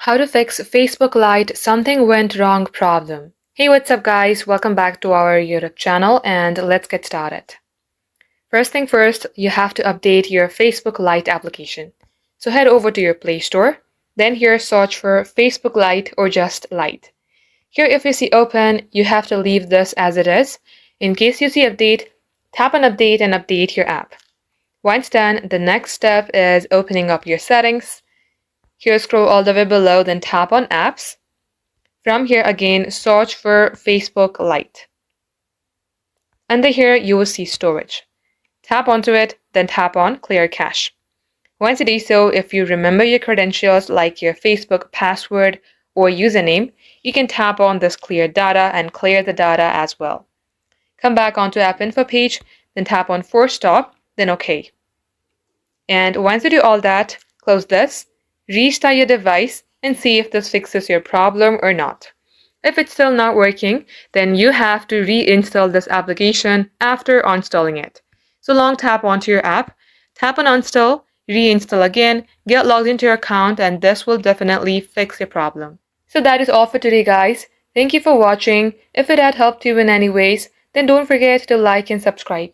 How to fix Facebook Lite something went wrong problem. Hey, what's up guys? Welcome back to our YouTube channel and let's get started. First thing first, you have to update your Facebook Lite application. So head over to your Play Store, then here search for Facebook Lite or just Lite. Here if you see open, you have to leave this as it is. In case you see update, tap on update and update your app. Once done, the next step is opening up your settings. Here scroll all the way below, then tap on apps. From here again, search for Facebook Lite. Under here, you will see storage. Tap onto it, then tap on clear cache. Once you do so, if you remember your credentials like your Facebook password or username, you can tap on this clear data and clear the data as well. Come back onto app info page, then tap on force stop, then OK. And once you do all that, close this. Restart your device and see if this fixes your problem or not. If it's still not working, then you have to reinstall this application after uninstalling it. So long tap onto your app, tap on uninstall, reinstall again, get logged into your account, and this will definitely fix your problem. So that is all for today guys. Thank you for watching. If it had helped you in any ways, then don't forget to like and subscribe.